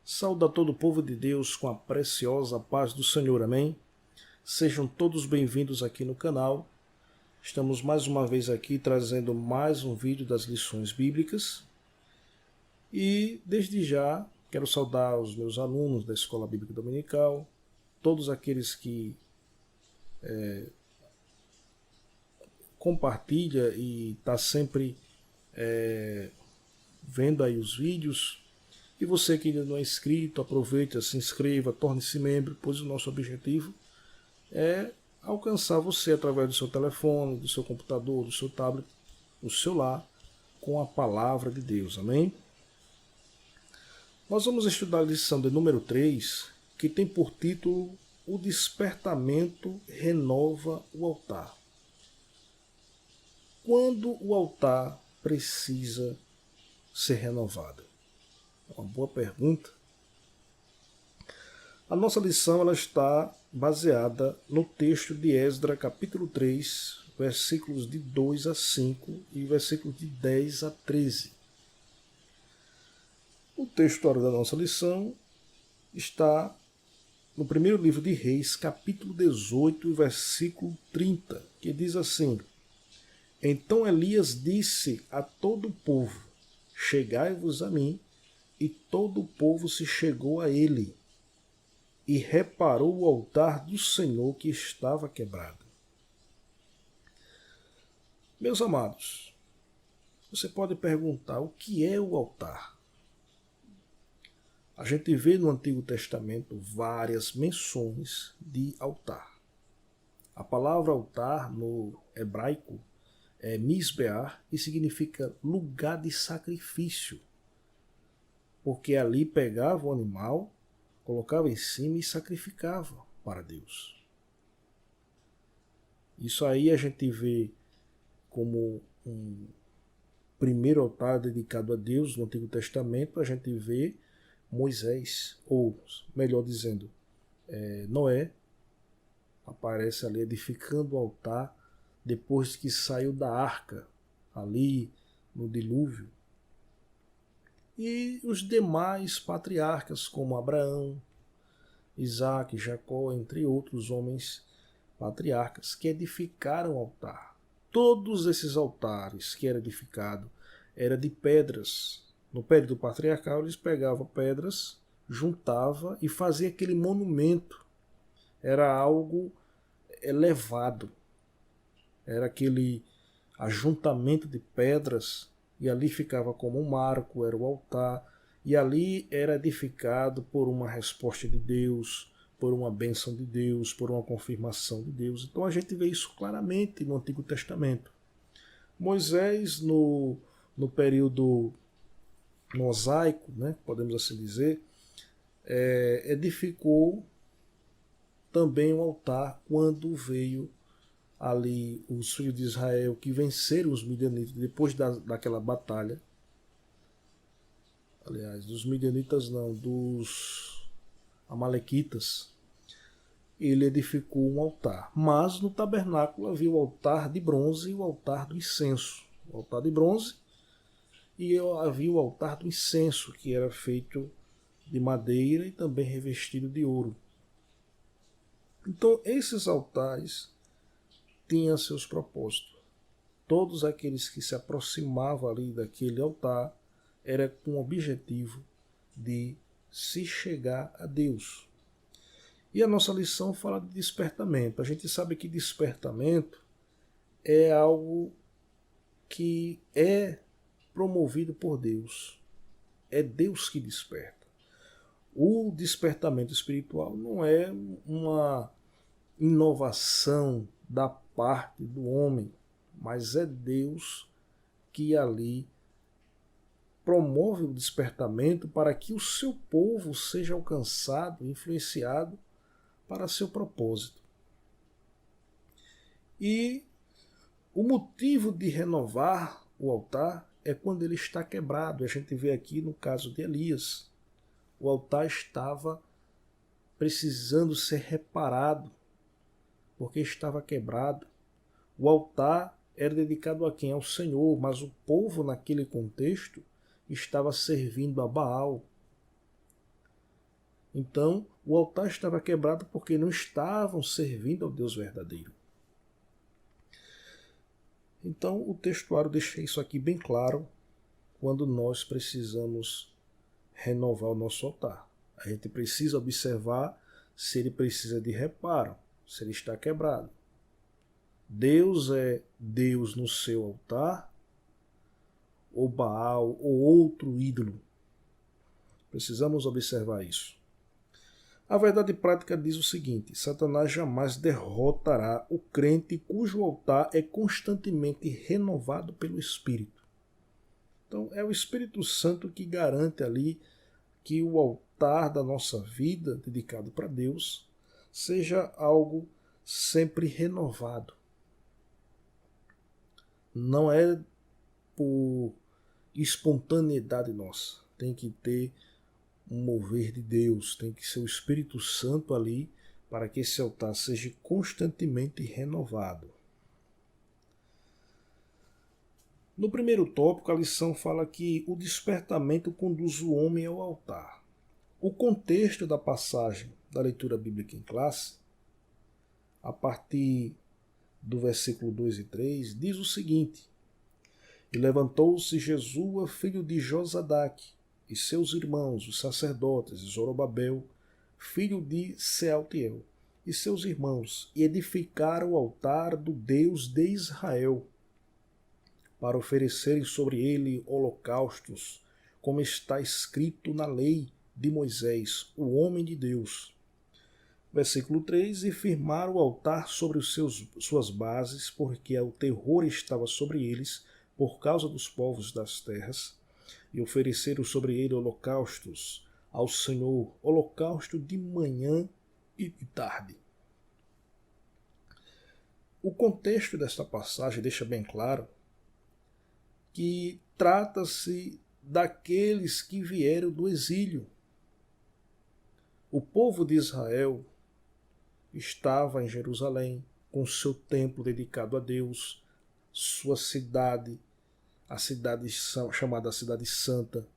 Saúde a todo o povo de Deus com a preciosa paz do Senhor, amém? Sejam todos bem-vindos aqui no canal. Estamos mais uma vez aqui trazendo mais um vídeo das lições bíblicas. E desde já quero saudar os meus alunos da Escola Bíblica Dominical, todos aqueles que compartilham e está sempre vendo aí os vídeos. E você que ainda não é inscrito, aproveite, se inscreva, torne-se membro, pois o nosso objetivo é alcançar você através do seu telefone, do seu computador, do seu tablet, do seu lar, com a palavra de Deus, amém? Nós vamos estudar a lição de número 3, que tem por título O Despertamento Renova o Altar. Quando o altar precisa ser renovado? Uma boa pergunta. A nossa lição ela está baseada no texto de Esdras, capítulo 3, versículos de 2 a 5 e versículos de 10 a 13. O texto da nossa lição está no primeiro livro de Reis, capítulo 18, versículo 30, que diz assim: Então Elias disse a todo o povo: Chegai-vos a mim. E todo o povo se chegou a ele, e reparou o altar do Senhor que estava quebrado. Meus amados, você pode perguntar o que é o altar? A gente vê no Antigo Testamento várias menções de altar. A palavra altar no hebraico é misbear e significa lugar de sacrifício. Porque ali pegava o animal, colocava em cima e sacrificava para Deus. Isso aí a gente vê como um primeiro altar dedicado a Deus no Antigo Testamento. A gente vê Moisés, ou melhor dizendo, Noé, aparece ali edificando o altar depois que saiu da arca, ali no dilúvio. E os demais patriarcas, como Abraão, Isaac, Jacó, entre outros homens patriarcas, que edificaram o altar. Todos esses altares que eram edificados eram de pedras. No período patriarcal, eles pegavam pedras, juntavam e faziam aquele monumento. Era algo elevado. Era aquele ajuntamento de pedras. E ali ficava como um marco, era o altar, e ali era edificado por uma resposta de Deus, por uma bênção de Deus, por uma confirmação de Deus. Então a gente vê isso claramente no Antigo Testamento. Moisés, no período mosaico, né, podemos assim dizer, edificou também o altar quando veio ali os filhos de Israel que venceram os midianitas depois daquela batalha. Aliás, dos midianitas não, dos amalequitas. Ele edificou um altar. Mas no tabernáculo havia o altar de bronze e o altar do incenso. O altar de bronze e havia o altar do incenso, que era feito de madeira e também revestido de ouro. Então esses altares tinha seus propósitos. Todos aqueles que se aproximavam ali daquele altar era com o objetivo de se chegar a Deus. E a nossa lição fala de despertamento. A gente sabe que despertamento é algo que é promovido por Deus. É Deus que desperta. O despertamento espiritual não é uma inovação da parte do homem, mas é Deus que ali promove o despertamento para que o seu povo seja alcançado, influenciado para seu propósito. E o motivo de renovar o altar é quando ele está quebrado. A gente vê aqui no caso de Elias. O altar estava precisando ser reparado, porque estava quebrado. O altar era dedicado a quem? Ao Senhor, mas o povo naquele contexto estava servindo a Baal. Então, o altar estava quebrado porque não estavam servindo ao Deus verdadeiro. Então, o textuário deixa isso aqui bem claro quando nós precisamos renovar o nosso altar. A gente precisa observar se ele precisa de reparo, se ele está quebrado. Deus é Deus no seu altar, ou Baal, ou outro ídolo. Precisamos observar isso. A verdade prática diz o seguinte: Satanás jamais derrotará o crente cujo altar é constantemente renovado pelo Espírito. Então é o Espírito Santo que garante ali que o altar da nossa vida, dedicado para Deus, seja algo sempre renovado. Não é por espontaneidade nossa. Tem que ter um mover de Deus, tem que ser o Espírito Santo ali para que esse altar seja constantemente renovado. No primeiro tópico, a lição fala que o despertamento conduz o homem ao altar. O contexto da passagem da leitura bíblica em classe, a partir do versículo 2 e 3, diz o seguinte: E levantou-se Jesua, filho de Josadaque, e seus irmãos, os sacerdotes, Zorobabel, filho de Sealtiel, e seus irmãos, e edificaram o altar do Deus de Israel, para oferecerem sobre ele holocaustos, como está escrito na lei de Moisés, o homem de Deus. Versículo 3, e firmaram o altar sobre suas bases, porque o terror estava sobre eles, por causa dos povos das terras, e ofereceram sobre ele holocaustos ao Senhor, holocausto de manhã e de tarde. O contexto desta passagem deixa bem claro que trata-se daqueles que vieram do exílio. O povo de Israel estava em Jerusalém, com seu templo dedicado a Deus, sua cidade, a cidade chamada Cidade Santa,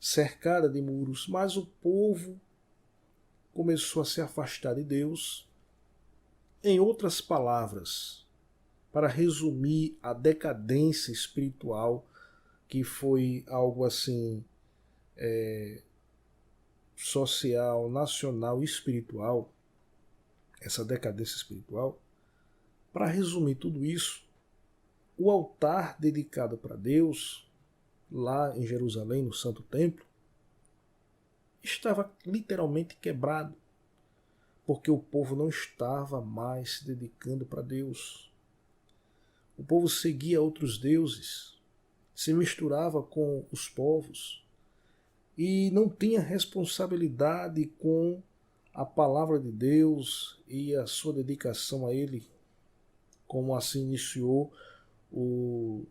cercada de muros, mas o povo começou a se afastar de Deus. Em outras palavras, para resumir a decadência espiritual, que foi algo assim social, nacional e espiritual, essa decadência espiritual, para resumir tudo isso, o altar dedicado para Deus, lá em Jerusalém, no Santo Templo, estava literalmente quebrado, porque o povo não estava mais se dedicando para Deus. O povo seguia outros deuses, se misturava com os povos e não tinha responsabilidade com a palavra de Deus e a sua dedicação a Ele, como assim iniciou o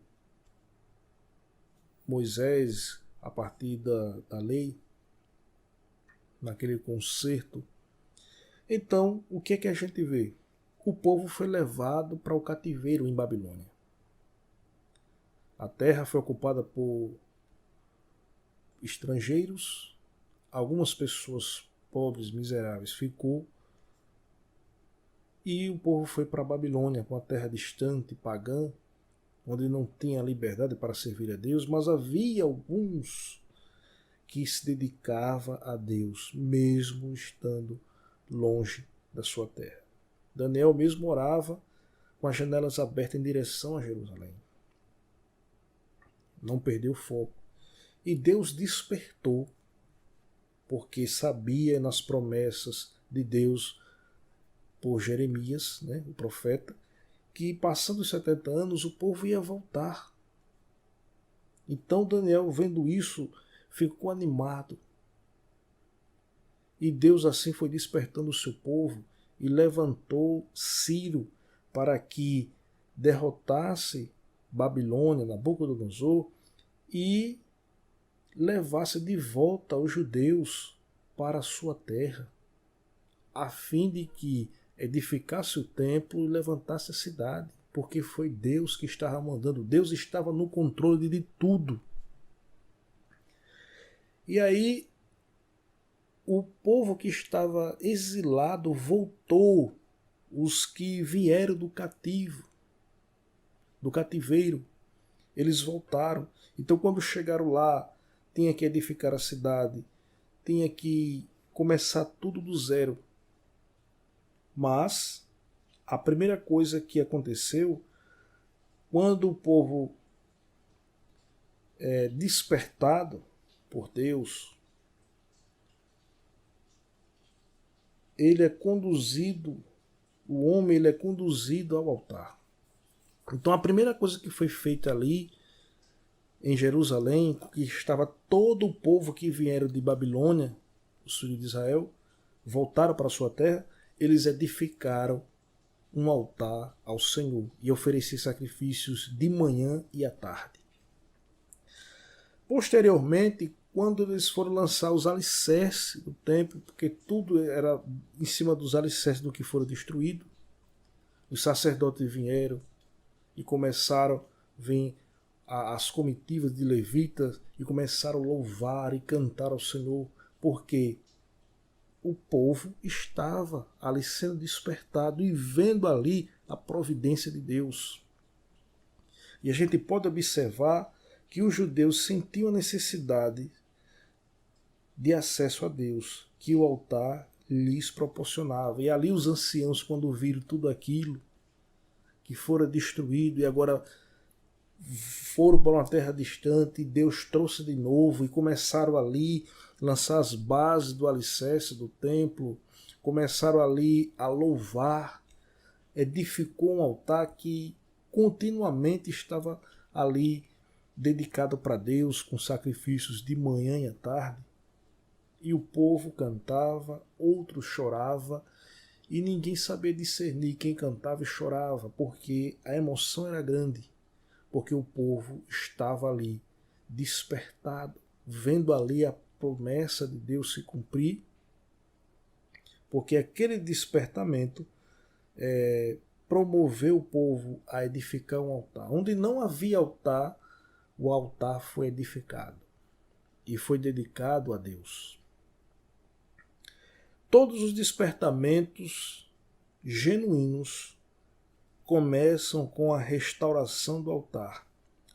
Moisés a partir da lei, naquele concerto. Então, o que é que a gente vê? O povo foi levado para o cativeiro em Babilônia. A terra foi ocupada por estrangeiros, algumas pessoas pobres, miseráveis, ficou, e o povo foi para a Babilônia, uma terra distante, pagã, onde não tinha liberdade para servir a Deus, mas havia alguns que se dedicavam a Deus, mesmo estando longe da sua terra. Daniel mesmo orava com as janelas abertas em direção a Jerusalém. Não perdeu o foco. E Deus despertou, porque sabia nas promessas de Deus por Jeremias, né, o profeta, que passando os 70 anos o povo ia voltar. Então Daniel, vendo isso, ficou animado. E Deus assim foi despertando o seu povo e levantou Ciro para que derrotasse Babilônia, Nabucodonosor, e levasse de volta os judeus para a sua terra, a fim de que edificasse o templo e levantasse a cidade, porque foi Deus que estava mandando, Deus estava no controle de tudo. E aí o povo que estava exilado voltou, os que vieram do cativeiro, eles voltaram. Então, quando chegaram lá, tinha que edificar a cidade, tinha que começar tudo do zero. Mas a primeira coisa que aconteceu, quando o povo é despertado por Deus, ele é conduzido, o homem ele é conduzido ao altar. Então a primeira coisa que foi feita ali em Jerusalém, que estava todo o povo que vieram de Babilônia, os filhos de Israel, voltaram para a sua terra, eles edificaram um altar ao Senhor e ofereceram sacrifícios de manhã e à tarde. Posteriormente, quando eles foram lançar os alicerces do templo, porque tudo era em cima dos alicerces do que foram destruído, os sacerdotes vieram e começaram a vir as comitivas de levitas e começaram a louvar e cantar ao Senhor, porque o povo estava ali sendo despertado e vendo ali a providência de Deus. E a gente pode observar que os judeus sentiam a necessidade de acesso a Deus, que o altar lhes proporcionava. E ali os anciãos, quando viram tudo aquilo que fora destruído e agora foram para uma terra distante, Deus trouxe de novo e começaram ali a lançar as bases do alicerce do templo, começaram ali a louvar, edificou um altar que continuamente estava ali dedicado para Deus, com sacrifícios de manhã e à tarde. E o povo cantava, outro chorava, e ninguém sabia discernir quem cantava e chorava, porque a emoção era grande, porque o povo estava ali despertado, vendo ali a promessa de Deus se cumprir, porque aquele despertamento promoveu o povo a edificar um altar. Onde não havia altar, o altar foi edificado e foi dedicado a Deus. Todos os despertamentos genuínos começam com a restauração do altar.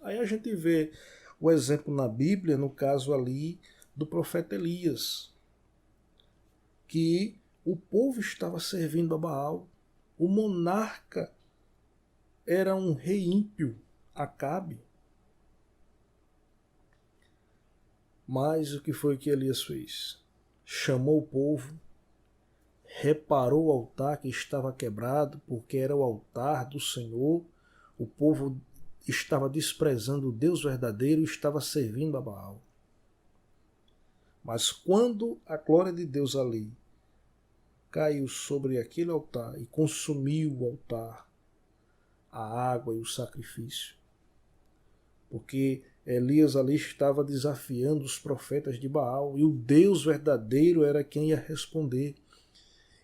Aí a gente vê o exemplo na Bíblia, no caso ali do profeta Elias, que o povo estava servindo a Baal, o monarca era um rei ímpio, Acabe. Mas o que foi que Elias fez? Chamou o povo, reparou o altar que estava quebrado, porque era o altar do Senhor. O povo estava desprezando o Deus verdadeiro e estava servindo a Baal. Mas quando a glória de Deus ali caiu sobre aquele altar e consumiu o altar, a água e o sacrifício, porque Elias ali estava desafiando os profetas de Baal e o Deus verdadeiro era quem ia responder.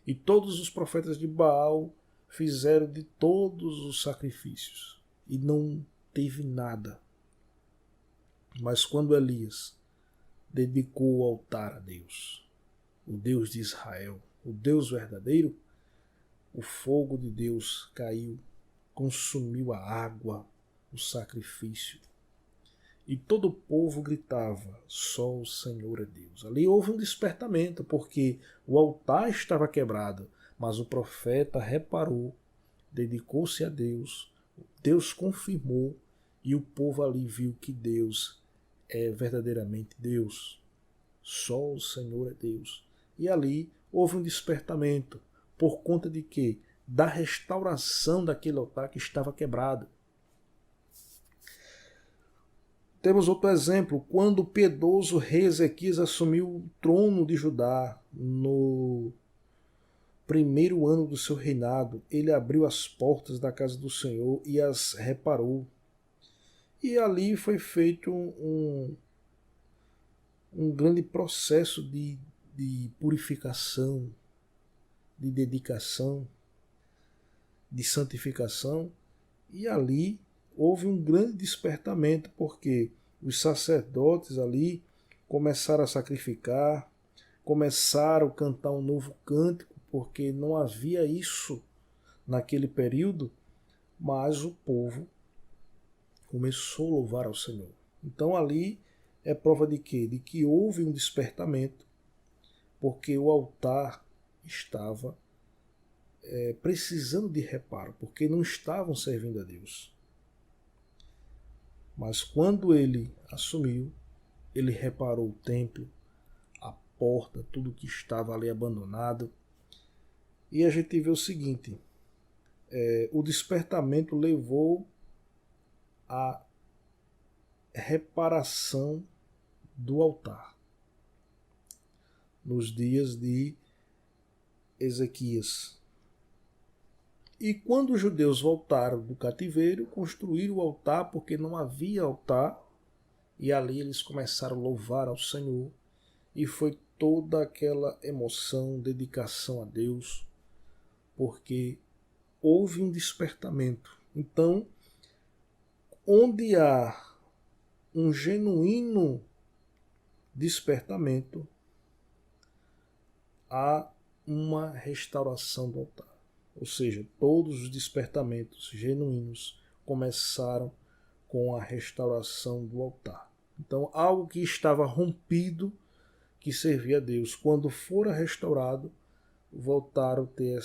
E todos os profetas de Baal fizeram de todos os sacrifícios e não teve nada. Mas quando Elias dedicou o altar a Deus, o Deus de Israel, o Deus verdadeiro, o fogo de Deus caiu, consumiu a água, o sacrifício. E todo o povo gritava, só o Senhor é Deus. Ali houve um despertamento, porque o altar estava quebrado, mas o profeta reparou, dedicou-se a Deus, Deus confirmou, e o povo ali viu que Deus é verdadeiramente Deus. Só o Senhor é Deus. E ali houve um despertamento, por conta de quê? Da restauração daquele altar que estava quebrado. Temos outro exemplo, quando o piedoso rei Ezequias assumiu o trono de Judá no primeiro ano do seu reinado, ele abriu as portas da casa do Senhor e as reparou. E ali foi feito um grande processo de purificação, de dedicação, de santificação, e ali houve um grande despertamento, porque os sacerdotes ali começaram a sacrificar, começaram a cantar um novo cântico, porque não havia isso naquele período, mas o povo começou a louvar ao Senhor. Então ali é prova de quê? De que houve um despertamento, porque o altar estava precisando de reparo, porque não estavam servindo a Deus. Mas quando ele assumiu, ele reparou o templo, a porta, tudo que estava ali abandonado. E a gente vê o seguinte, o despertamento levou à reparação do altar nos dias de Ezequias. E quando os judeus voltaram do cativeiro, construíram o altar, porque não havia altar, e ali eles começaram a louvar ao Senhor, e foi toda aquela emoção, dedicação a Deus, porque houve um despertamento. Então, onde há um genuíno despertamento, há uma restauração do altar. Ou seja, todos os despertamentos genuínos começaram com a restauração do altar. Então, algo que estava rompido, que servia a Deus, quando fora restaurado, voltaram a ter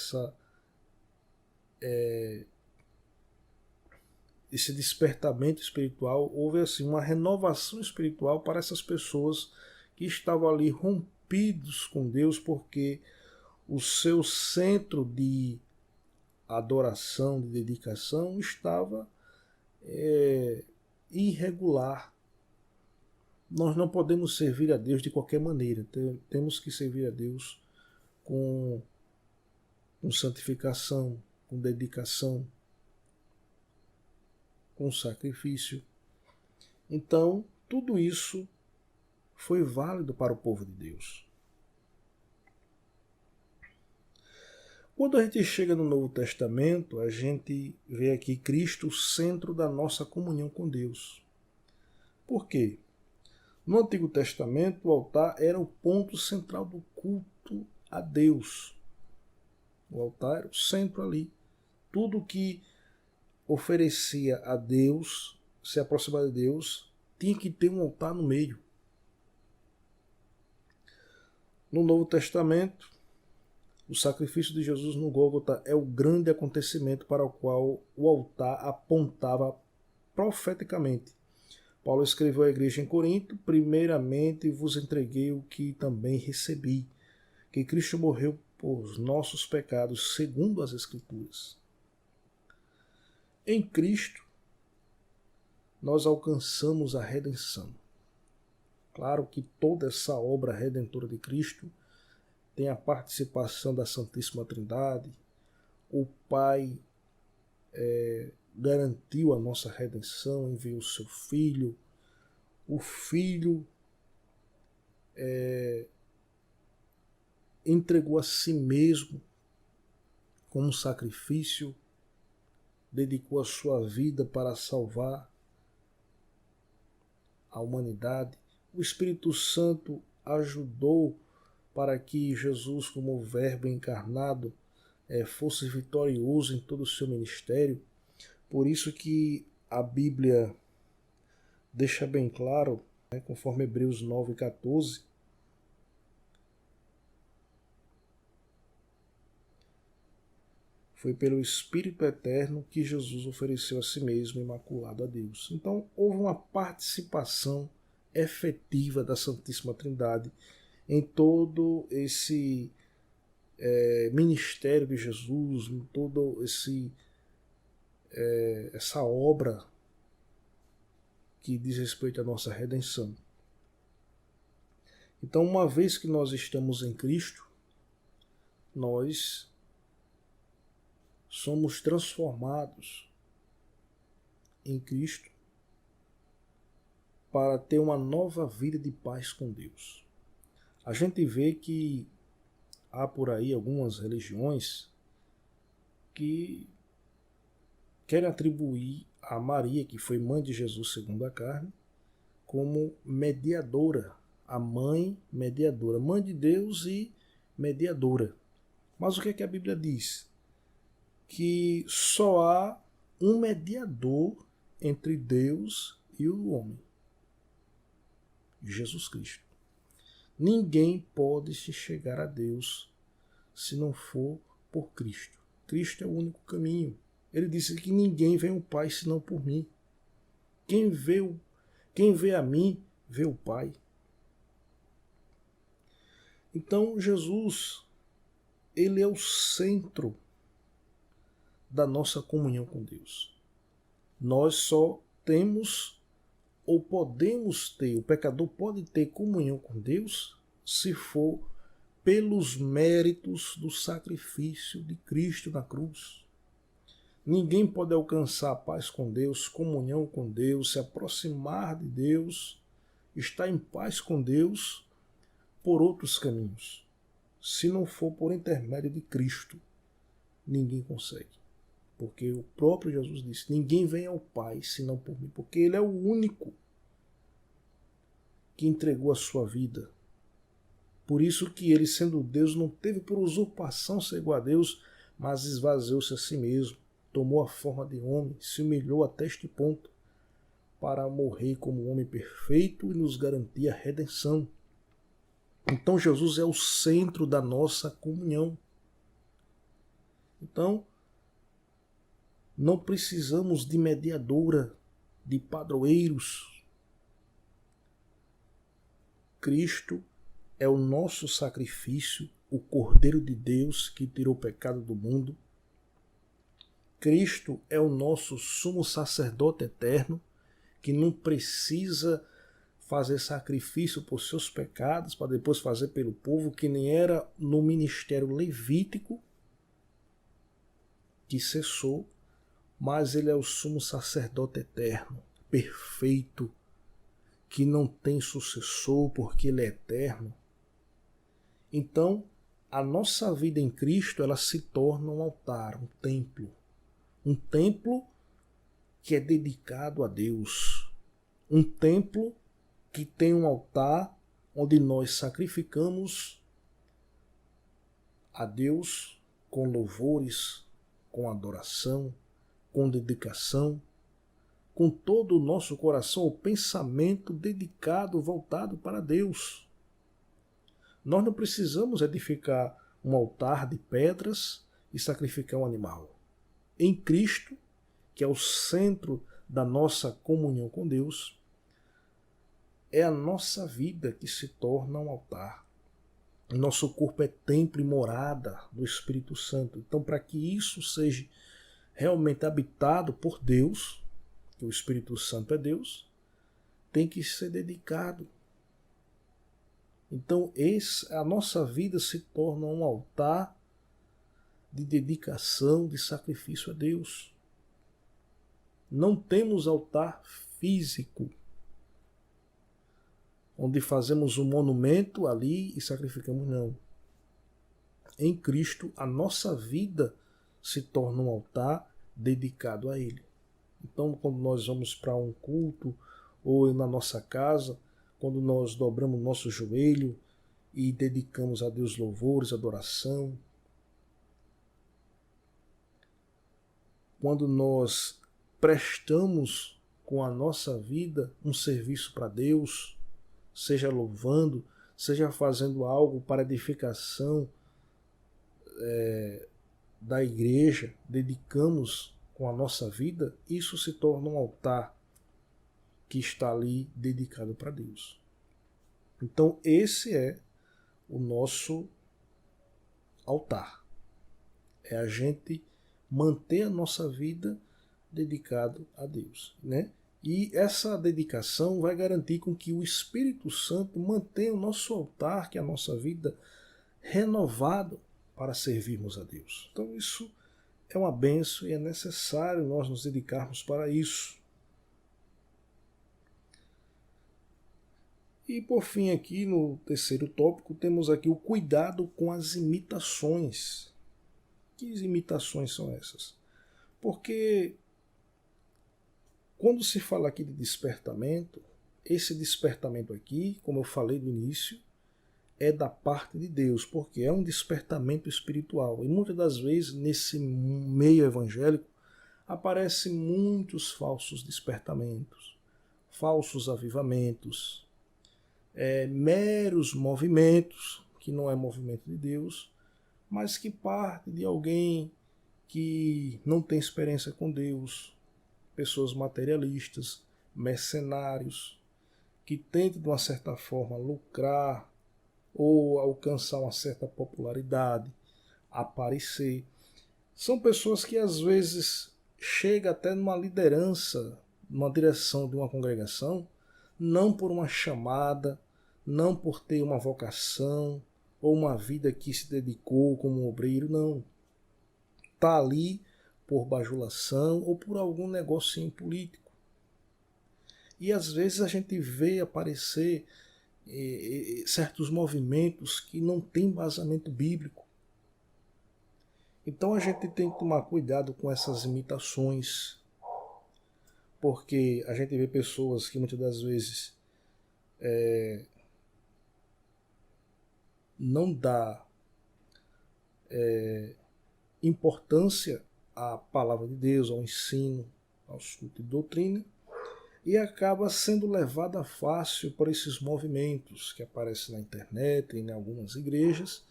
esse despertamento espiritual. Houve assim uma renovação espiritual para essas pessoas que estavam ali rompidos com Deus, porque o seu centro de adoração, de dedicação estava irregular. Nós não podemos servir a Deus de qualquer maneira. Temos que servir a Deus com santificação, com dedicação, com sacrifício. Então, tudo isso foi válido para o povo de Deus. Quando a gente chega no Novo Testamento, a gente vê aqui Cristo o centro da nossa comunhão com Deus. Por quê? No Antigo Testamento, o altar era o ponto central do culto a Deus. O altar era o centro ali. Tudo que oferecia a Deus, se aproximar de Deus, tinha que ter um altar no meio. No Novo Testamento, o sacrifício de Jesus no Gólgota é o grande acontecimento para o qual o altar apontava profeticamente. Paulo escreveu à igreja em Corinto: primeiramente vos entreguei o que também recebi, que Cristo morreu por nossos pecados, segundo as Escrituras. Em Cristo, nós alcançamos a redenção. Claro que toda essa obra redentora de Cristo tem a participação da Santíssima Trindade. O Pai garantiu a nossa redenção, enviou o seu Filho. O Filho entregou a si mesmo como sacrifício, dedicou a sua vida para salvar a humanidade. O Espírito Santo ajudou para que Jesus, como Verbo encarnado, fosse vitorioso em todo o seu ministério. Por isso que a Bíblia deixa bem claro, conforme Hebreus 9,14, foi pelo Espírito Eterno que Jesus ofereceu a si mesmo imaculado a Deus. Então houve uma participação efetiva da Santíssima Trindade em todo esse ministério de Jesus, em todo essa obra que diz respeito à nossa redenção. Então, uma vez que nós estamos em Cristo, nós somos transformados em Cristo para ter uma nova vida de paz com Deus. A gente vê que há por aí algumas religiões que querem atribuir a Maria, que foi mãe de Jesus segundo a carne, como mediadora a mãe mediadora, mãe de Deus e mediadora. Mas o que é que a Bíblia diz? Que só há um mediador entre Deus e o homem, Jesus Cristo. Ninguém pode se chegar a Deus se não for por Cristo. Cristo é o único caminho. Ele disse que ninguém vê o Pai senão por mim. Quem vê a mim, vê o Pai. Então Jesus, ele é o centro da nossa comunhão com Deus. Nós só temos ou podemos ter, o pecador pode ter comunhão com Deus se for pelos méritos do sacrifício de Cristo na cruz. Ninguém pode alcançar a paz com Deus, comunhão com Deus, se aproximar de Deus, estar em paz com Deus por outros caminhos. Se não for por intermédio de Cristo, ninguém consegue. Porque o próprio Jesus disse, ninguém vem ao Pai senão por mim, porque Ele é o único que entregou a sua vida. Por isso que Ele, sendo Deus, não teve por usurpação ser igual a Deus, mas esvaziou-se a si mesmo, tomou a forma de homem, se humilhou até este ponto, para morrer como homem perfeito e nos garantir a redenção. Então Jesus é o centro da nossa comunhão. Então, não precisamos de mediadora, de padroeiros. Cristo é o nosso sacrifício, o Cordeiro de Deus que tirou o pecado do mundo. Cristo é o nosso sumo sacerdote eterno, que não precisa fazer sacrifício por seus pecados, para depois fazer pelo povo, que nem era no ministério levítico, que cessou, mas ele é o sumo sacerdote eterno, perfeito, que não tem sucessor porque ele é eterno. Então, a nossa vida em Cristo, ela se torna um altar, um templo que é dedicado a Deus, um templo que tem um altar onde nós sacrificamos a Deus com louvores, com adoração, com dedicação, com todo o nosso coração, o pensamento dedicado, voltado para Deus. Nós não precisamos edificar um altar de pedras e sacrificar um animal. Em Cristo, que é o centro da nossa comunhão com Deus, é a nossa vida que se torna um altar. Nosso corpo é templo e morada do Espírito Santo. Então, para que isso seja realmente habitado por Deus, que o Espírito Santo é Deus, tem que ser dedicado. Então, a nossa vida se torna um altar de dedicação, de sacrifício a Deus. Não temos altar físico, onde fazemos um monumento ali e sacrificamos, não. Em Cristo, a nossa vida se torna um altar dedicado a Ele. Então, quando nós vamos para um culto, ou na nossa casa, quando nós dobramos nosso joelho e dedicamos a Deus louvores, adoração, quando nós prestamos com a nossa vida um serviço para Deus, seja louvando, seja fazendo algo para edificação da igreja, dedicamos com a nossa vida, isso se torna um altar que está ali dedicado para Deus. Então esse é o nosso altar. É a gente manter a nossa vida dedicado a Deus, né? E essa dedicação vai garantir com que o Espírito Santo mantenha o nosso altar, que é a nossa vida, renovado para servirmos a Deus. Então isso é uma bênção e é necessário nós nos dedicarmos para isso. E por fim aqui no terceiro tópico temos aqui o cuidado com as imitações. Que imitações são essas? Porque quando se fala aqui de despertamento, esse despertamento aqui, como eu falei no início, é da parte de Deus, porque é um despertamento espiritual. E muitas das vezes, nesse meio evangélico, aparecem muitos falsos despertamentos, falsos avivamentos, meros movimentos, que não é movimento de Deus, mas que parte de alguém que não tem experiência com Deus, pessoas materialistas, mercenários, que tentam de uma certa forma lucrar ou alcançar uma certa popularidade, aparecer. São pessoas que às vezes chegam até numa liderança, numa direção de uma congregação, não por uma chamada, não por ter uma vocação ou uma vida que se dedicou como obreiro, não. Está ali por bajulação ou por algum negocinho político. E às vezes a gente vê aparecer certos movimentos que não têm embasamento bíblico. Então a gente tem que tomar cuidado com essas imitações, porque a gente vê pessoas que muitas das vezes não dá importância à palavra de Deus, ao ensino, ao estudo de doutrina, e acaba sendo levada fácil por esses movimentos que aparecem na internet, em algumas igrejas,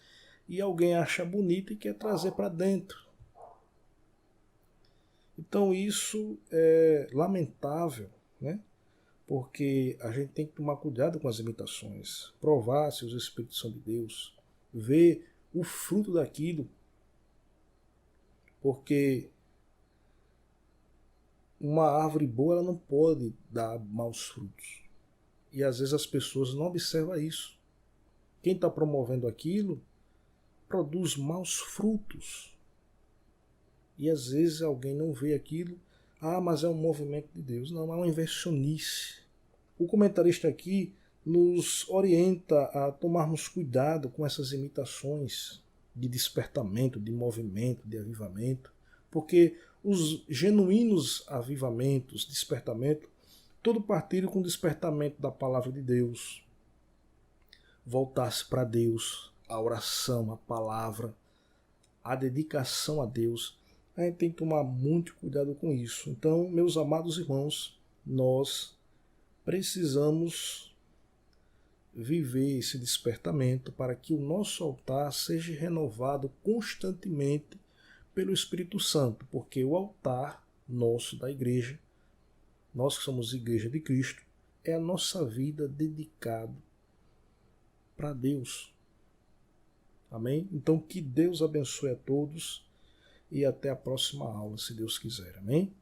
e alguém acha bonito e quer trazer para dentro. Então isso é lamentável, né? Porque a gente tem que tomar cuidado com as imitações, provar se os Espíritos são de Deus, ver o fruto daquilo, porque uma árvore boa ela não pode dar maus frutos. E às vezes as pessoas não observam isso. Quem está promovendo aquilo produz maus frutos. E às vezes alguém não vê aquilo, mas é um movimento de Deus. Não, é uma invencionice. O comentarista aqui nos orienta a tomarmos cuidado com essas imitações de despertamento, de movimento, de avivamento, porque os genuínos avivamentos, despertamento, todo partiram com o despertamento da palavra de Deus, voltar-se para Deus, a oração, a palavra, a dedicação a Deus. A gente tem que tomar muito cuidado com isso. Então, meus amados irmãos, nós precisamos viver esse despertamento para que o nosso altar seja renovado constantemente pelo Espírito Santo, porque o altar nosso da igreja, nós que somos igreja de Cristo, é a nossa vida dedicada para Deus. Amém? Então que Deus abençoe a todos e até a próxima aula, se Deus quiser. Amém?